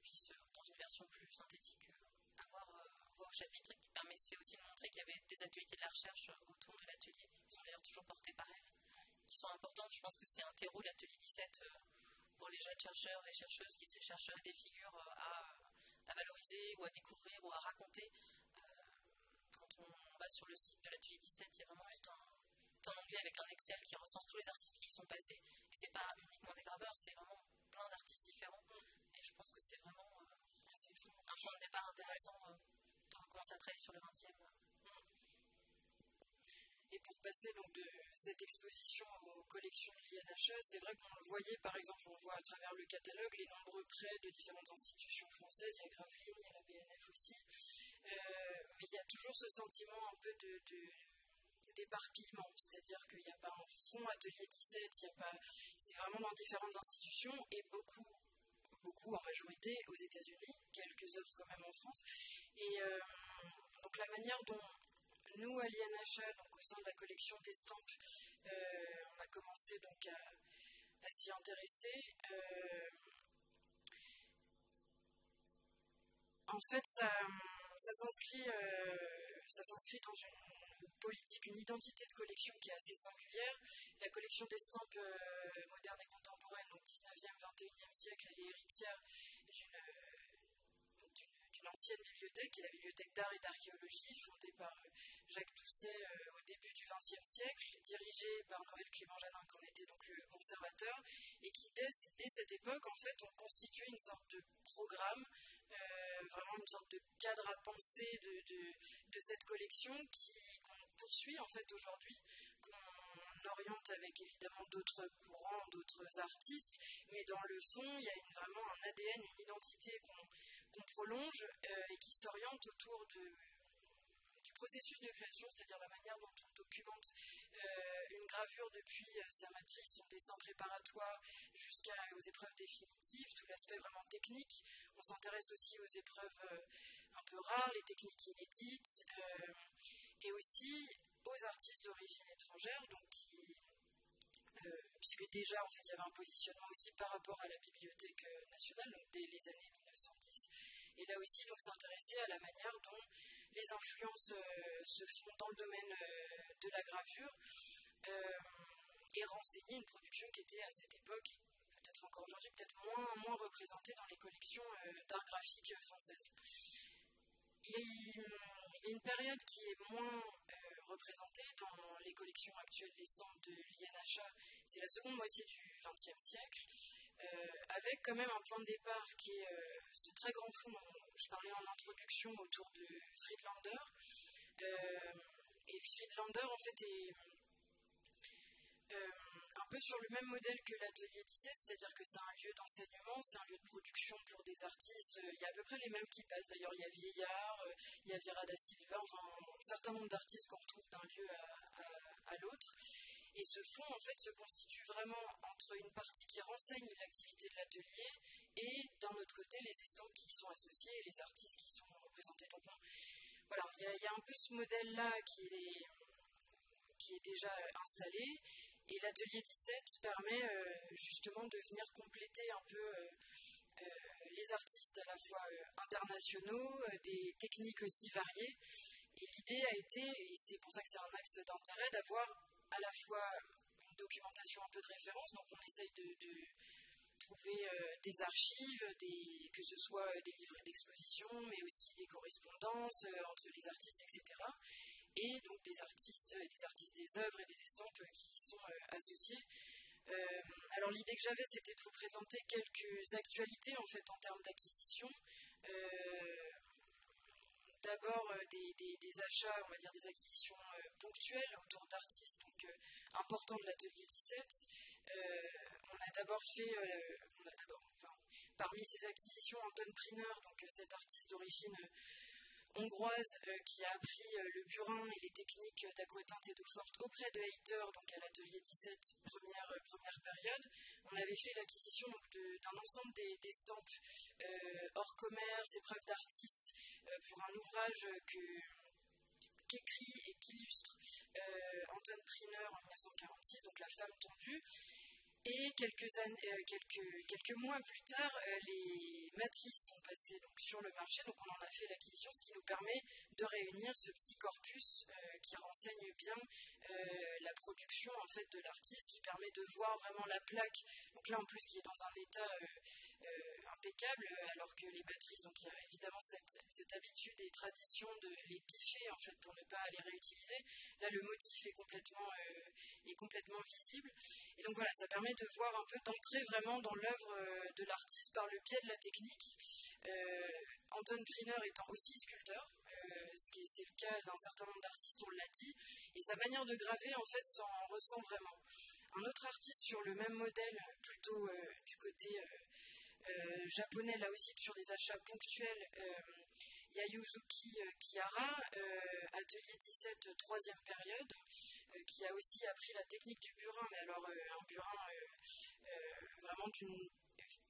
puisse, dans une version plus synthétique, avoir nouveau chapitre qui permettait aussi de montrer qu'il y avait des activités de la recherche autour de l'atelier, qui sont d'ailleurs toujours portées par elle, qui sont importantes. Je pense que c'est un terreau, l'atelier 17, pour les jeunes chercheurs et chercheuses qui chercheraient des figures à valoriser ou à découvrir ou à raconter. Quand on va sur le site de l'atelier 17, il y a vraiment tout un onglet avec un Excel qui recense tous les artistes qui y sont passés. Et c'est pas uniquement des graveurs, c'est vraiment plein d'artistes différents. Et je pense que c'est vraiment un point de départ intéressant de recommencer à travailler sur le 20e. Et pour passer donc de cette exposition aux collections de l'INHE, c'est vrai qu'on le voyait, par exemple, on voit à travers le catalogue les nombreux prêts de différentes institutions françaises, il y a Gravelines, il y a la BNF aussi, mais il y a toujours ce sentiment un peu d'éparpillement, c'est-à-dire qu'il n'y a pas un fonds atelier 17, c'est vraiment dans différentes institutions et beaucoup en majorité aux États-Unis, quelques œuvres quand même en France. Et donc la manière dont nous, à l'INHE, donc au sein de la collection d'estampes, on a commencé donc à s'y intéresser. En fait, ça s'inscrit dans une politique, une identité de collection qui est assez singulière. La collection d'estampes modernes et contemporaines, donc 19e, 21e siècle, elle est héritière d'une ancienne bibliothèque, qui est la bibliothèque d'art et d'archéologie, fondée par Jacques Doucet au début du XXe siècle, dirigée par Noël Clément-Janin, qui en était donc le conservateur, et qui, dès cette époque, en fait, ont constitué une sorte de programme, vraiment une sorte de cadre à penser de cette collection qu'on poursuit, en fait, aujourd'hui, qu'on oriente avec évidemment d'autres courants, d'autres artistes, mais dans le fond, il y a vraiment un ADN, une identité qu'on prolonge et qui s'oriente autour du processus de création, c'est-à-dire la manière dont on documente une gravure depuis sa matrice, son dessin préparatoire, jusqu'aux épreuves définitives, tout l'aspect vraiment technique. On s'intéresse aussi aux épreuves un peu rares, les techniques inédites, et aussi aux artistes d'origine étrangère, donc puisque déjà en fait il y avait un positionnement aussi par rapport à la Bibliothèque nationale, donc dès les années 1910, et là aussi donc s'intéresser à la manière dont les influences se font dans le domaine de la gravure et renseigner une production qui était à cette époque, peut-être encore aujourd'hui, peut-être moins représentée dans les collections d'art graphique françaises. Il y a une période qui est moins représentée dans les collections actuelles d'estampes de l'INHE, c'est la seconde moitié du XXe siècle, avec quand même un point de départ qui est ce très grand fond dont je parlais en introduction autour de Friedlander. Et Friedlander, en fait, est un peu sur le même modèle que l'atelier 17, c'est-à-dire que c'est un lieu d'enseignement, c'est un lieu de production pour des artistes. Il y a à peu près les mêmes qui passent. D'ailleurs, il y a Vieillard, il y a Vieira da Silva, enfin un certain nombre d'artistes qu'on retrouve d'un lieu à l'autre. Et ce fonds, en fait, se constitue vraiment entre une partie qui renseigne l'activité de l'atelier et, d'un autre côté, les estampes qui y sont associées et les artistes qui sont représentés. Donc, voilà, il y a un peu ce modèle-là qui est déjà installé. Et l'atelier 17 permet justement de venir compléter un peu les artistes à la fois internationaux, des techniques aussi variées. Et l'idée a été, et c'est pour ça que c'est un axe d'intérêt, d'avoir à la fois une documentation un peu de référence, donc on essaye de trouver des archives, que ce soit des livrets d'exposition, mais aussi des correspondances entre les artistes, etc. Et donc des artistes des œuvres et des estampes qui y sont associés. Alors l'idée que j'avais, c'était de vous présenter quelques actualités en fait en termes d'acquisition. D'abord des achats, on va dire des acquisitions ponctuelles autour d'artistes donc importants de l'atelier 17. On a d'abord fait, parmi ces acquisitions, Anton Priner, donc cet artiste d'origine hongroise qui a appris le burin et les techniques d'aquatinte et d'eau forte auprès de Hayter, donc à l'atelier 17, première période. On avait fait l'acquisition d'un ensemble d'estampes hors commerce, épreuves d'artistes, pour un ouvrage qu'écrit et qu'illustre Anton Priner en 1946, donc La femme tondue. Et quelques mois plus tard, les matrices sont passées donc, sur le marché, donc on en a fait l'acquisition, ce qui nous permet de réunir ce petit corpus qui renseigne bien la production en fait, de l'artiste, qui permet de voir vraiment la plaque, donc là en plus qui est dans un état impeccable, alors que les matrices, donc il y a évidemment cette habitude et tradition de les biffer en fait, pour ne pas les réutiliser. Là le motif est complètement visible, et donc voilà, ça permet de voir un peu, d'entrer vraiment dans l'œuvre de l'artiste par le biais de la technique. Anton Priner étant aussi sculpteur, c'est le cas d'un certain nombre d'artistes, on l'a dit, et sa manière de graver en fait s'en ressent vraiment. Un autre artiste sur le même modèle, plutôt du côté japonais, là aussi sur des achats ponctuels, Yayuzuki Kihara, atelier 17, troisième période, qui a aussi appris la technique du burin, mais alors un burin vraiment d'une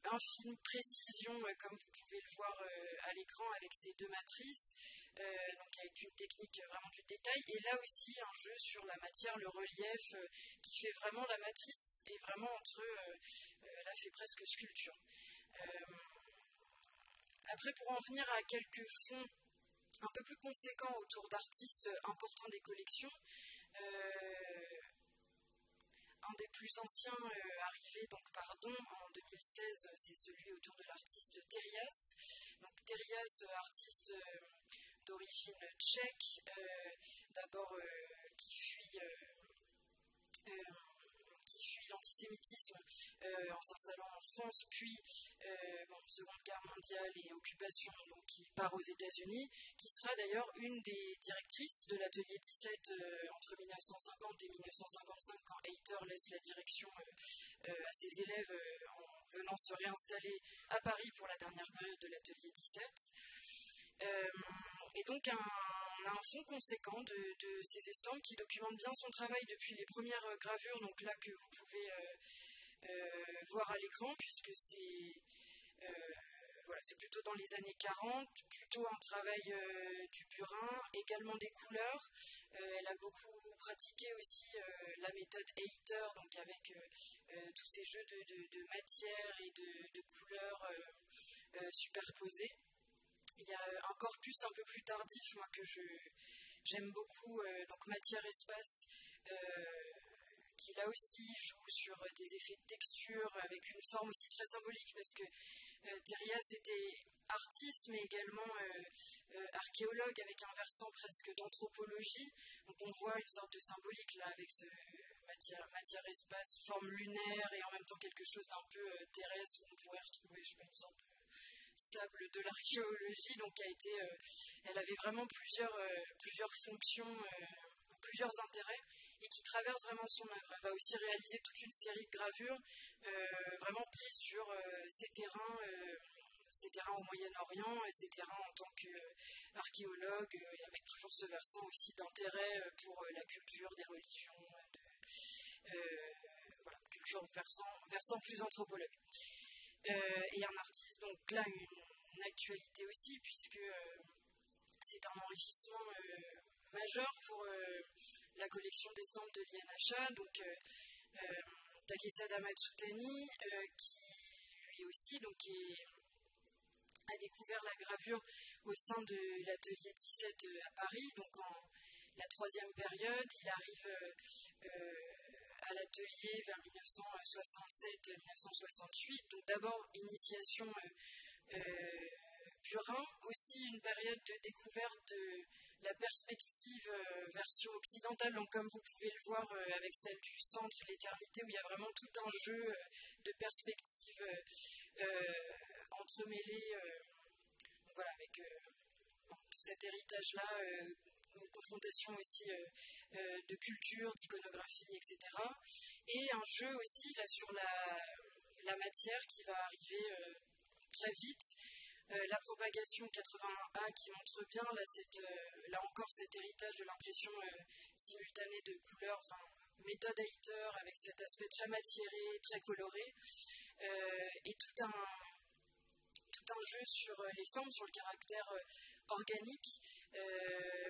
infime précision, comme vous pouvez le voir à l'écran avec ces deux matrices, donc avec une technique vraiment du détail, et là aussi un jeu sur la matière, le relief, qui fait vraiment la matrice, et vraiment entre eux, là fait presque sculpture. Après, pour en venir à quelques fonds un peu plus conséquents autour d'artistes importants des collections, un des plus anciens arrivé donc par don en 2016, c'est celui autour de l'artiste Terias. Donc Terias, artiste d'origine tchèque, d'abord qui fuit l'antisémitisme en s'installant en France, puis Seconde Guerre mondiale et occupation, donc qui part aux États-Unis, qui sera d'ailleurs une des directrices de l'atelier 17 entre 1950 et 1955, quand Hayter laisse la direction à ses élèves en venant se réinstaller à Paris pour la dernière période de l'atelier 17. Et donc on a un fonds conséquent de ces estampes qui documentent bien son travail depuis les premières gravures, donc là que vous pouvez voir à l'écran, puisque c'est plutôt dans les années 40, plutôt un travail du burin, également des couleurs. Elle a beaucoup pratiqué aussi la méthode Hayter, donc avec tous ces jeux de matière et de couleurs superposées. Il y a un corpus un peu plus tardif, moi, que j'aime beaucoup, donc matière-espace, qui là aussi joue sur des effets de texture avec une forme aussi très symbolique, parce que Terias était artiste mais également archéologue avec un versant presque d'anthropologie, donc on voit une sorte de symbolique là avec ce matière-espace, forme lunaire et en même temps quelque chose d'un peu terrestre où on pourrait retrouver une sorte de sable de l'archéologie, donc elle avait vraiment plusieurs fonctions, plusieurs intérêts, et qui traversent vraiment son œuvre. Elle va aussi réaliser toute une série de gravures vraiment prises sur ces terrains au Moyen-Orient, ces terrains en tant qu'archéologue, avec toujours ce versant aussi d'intérêt pour la culture, des religions, culture versant plus anthropologue. Et un artiste, donc là une actualité aussi, puisque c'est un enrichissement majeur pour la collection d'estampes de l'INHA, donc Takesada Matsutani, qui lui aussi a découvert la gravure au sein de l'atelier 17 à Paris, donc en la troisième période. Il arrive à l'atelier vers 1967-1968, donc d'abord initiation burin, aussi une période de découverte de la perspective version occidentale, donc comme vous pouvez le voir avec celle du centre, l'éternité, où il y a vraiment tout un jeu de perspectives entremêlées, voilà, avec tout cet héritage-là, une confrontation aussi de culture, d'iconographie, etc. Et un jeu aussi là, sur la matière qui va arriver très vite. La propagation 81A qui montre bien là encore cet héritage de l'impression simultanée de couleurs, enfin méthode Hayter avec cet aspect très matiéré, très coloré, et tout un jeu sur les formes, sur le caractère organique.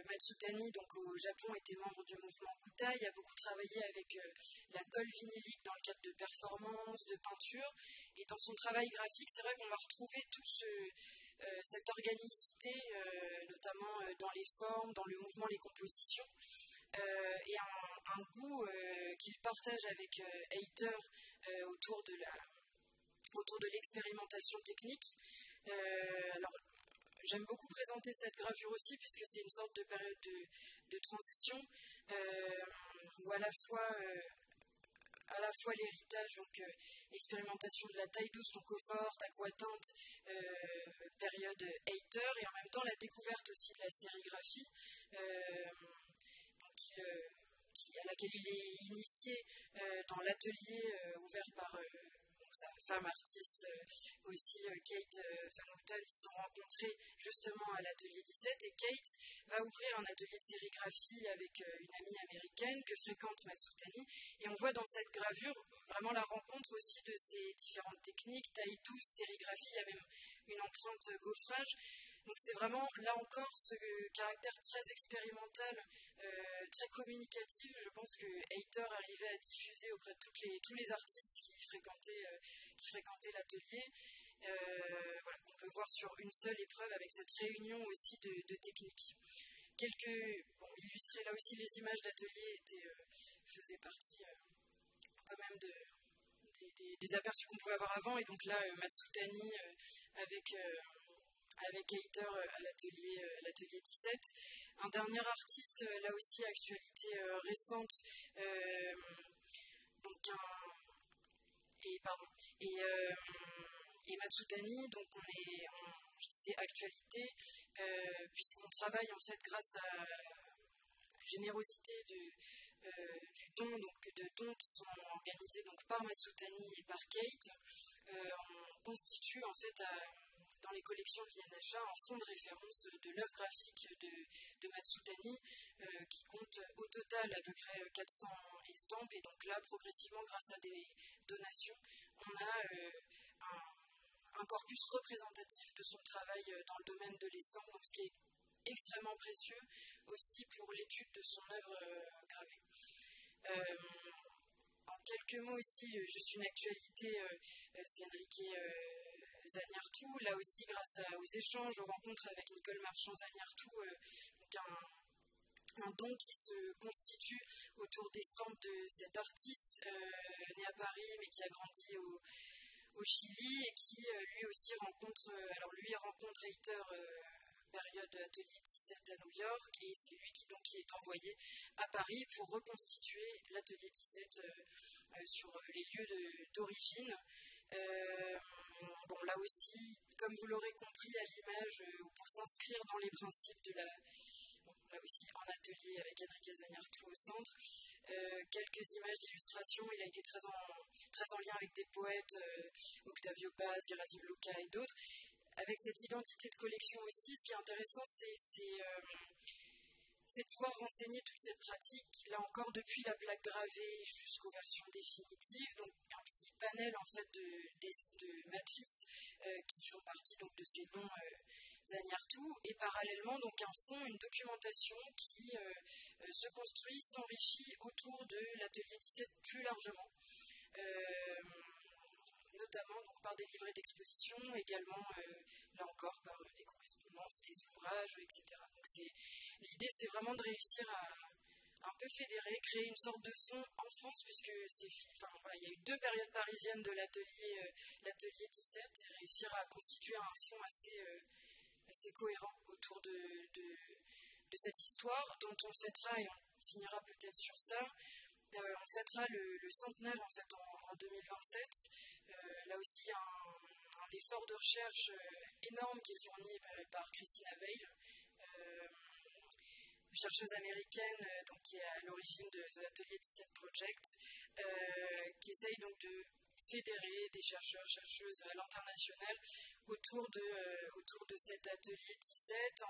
Matsutani, donc au Japon, était membre du mouvement Kutai, a beaucoup travaillé avec la colle vinylique dans le cadre de performances, de peinture. Et dans son travail graphique, c'est vrai qu'on va retrouver cette organicité, notamment dans les formes, dans le mouvement, les compositions, et un goût qu'il partage avec Hayter autour de l'expérimentation technique. Alors, j'aime beaucoup présenter cette gravure aussi, puisque c'est une sorte de période de transition, où à la fois l'héritage, donc expérimentation de la taille douce, donc eau forte, aquatinte, période Hayter, et en même temps la découverte aussi de la sérigraphie, à laquelle il est initié dans l'atelier ouvert par sa femme artiste aussi, Kate Van Houten. Ils se sont rencontrés justement à l'atelier 17, et Kate va ouvrir un atelier de sérigraphie avec une amie américaine que fréquente Matsutani, et on voit dans cette gravure vraiment la rencontre aussi de ces différentes techniques, taille douce, sérigraphie, il y a même une empreinte gaufrage. Donc c'est vraiment, là encore, ce caractère très expérimental, très communicatif. Je pense que Hayter arrivait à diffuser auprès de tous les artistes qui fréquentaient l'atelier, qu'on peut voir sur une seule épreuve, avec cette réunion aussi de techniques. Illustrer là aussi les images d'atelier faisaient partie quand même des aperçus qu'on pouvait avoir avant, et donc là Matsutani avec Hayter à l'atelier 17. Un dernier artiste, là aussi actualité récente, et Matsutani, donc je disais actualité, puisqu'on travaille en fait grâce à la générosité du don, donc de dons qui sont organisés donc par Matsutani et par Kate. On constitue en fait dans les collections de l'INHA un fonds de référence de l'œuvre graphique de Matsutani, qui compte au total à peu près 400 estampes, et donc là progressivement, grâce à des donations, on a un corpus représentatif de son travail dans le domaine de l'estampe, donc ce qui est extrêmement précieux aussi pour l'étude de son œuvre gravée. En quelques mots aussi, juste une actualité, c'est Enrique Zagnartu, là aussi grâce aux échanges, aux rencontres avec Nicole Marchand-Zagnartu, un don qui se constitue autour des estampes de cet artiste né à Paris mais qui a grandi au Chili, et qui lui aussi rencontre Hayter période atelier 17 à New York, et c'est lui qui est envoyé à Paris pour reconstituer l'atelier 17 sur les lieux d'origine. Là aussi, comme vous l'aurez compris à l'image, pour s'inscrire dans les principes de là aussi en atelier avec Enrique Zagnartu au centre, quelques images d'illustration. Il a été très en lien avec des poètes, Octavio Paz, Gerasim Luca et d'autres, avec cette identité de collection aussi. Ce qui est intéressant, c'est de pouvoir renseigner toute cette pratique, là encore depuis la plaque gravée jusqu'aux versions définitives, donc un petit panel en fait de matrices qui font partie donc de ces noms Zagnartu, et parallèlement donc un fond, une documentation qui se construit, s'enrichit autour de l'atelier 17 plus largement, notamment donc, par des livrets d'exposition, également là encore par des correspondances, des ouvrages, etc. Donc l'idée c'est vraiment de réussir à un peu fédérer, créer une sorte de fond en France, puisque il y a eu 2 périodes parisiennes de l'atelier 17, et réussir à constituer un fond assez cohérent autour de cette histoire, dont on fêtera, et on finira peut-être sur ça, on fêtera le centenaire en fait en 2027. Là aussi il y a un effort de recherche énorme qui est fourni par Christina Veil, chercheuse américaine qui est à l'origine de l'Atelier 17 Project, qui essaye donc de fédérer des chercheuses à l'international autour de cet atelier 17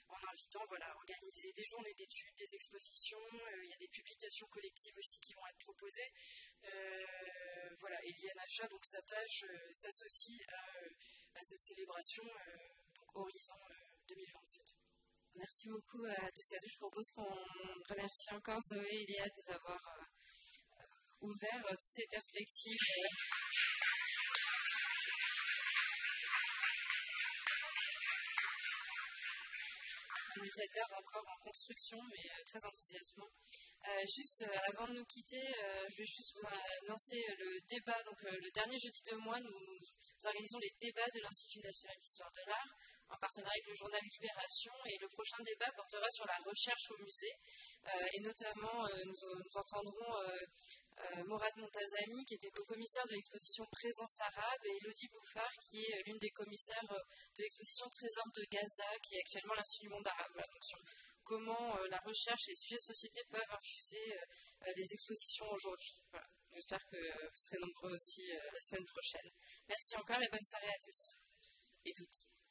en invitant à organiser des journées d'études, des expositions. Il y a des publications collectives aussi qui vont être proposées. Et l'INHA s'associe à cette célébration, Horizon 2027. Merci beaucoup à tous et à tous. Je propose qu'on remercie encore Zoé et Léa de nous avoir ouvert toutes ces perspectives. Un état de l'art encore en construction, mais très enthousiasmant. Juste avant de nous quitter, je vais juste vous annoncer le débat. Donc, le dernier jeudi de mois, nous organisons les débats de l'Institut national d'histoire de l'art en partenariat avec le journal Libération. Et le prochain débat portera sur la recherche au musée. Et notamment, nous entendrons Morad Montazami, qui était co-commissaire de l'exposition Présence arabe, et Elodie Bouffard, qui est l'une des commissaires de l'exposition Trésor de Gaza, qui est actuellement l'Institut du monde arabe. Voilà, donc sur comment la recherche et les sujets de société peuvent infuser les expositions aujourd'hui. Voilà. J'espère que vous serez nombreux aussi la semaine prochaine. Merci encore et bonne soirée à tous et toutes.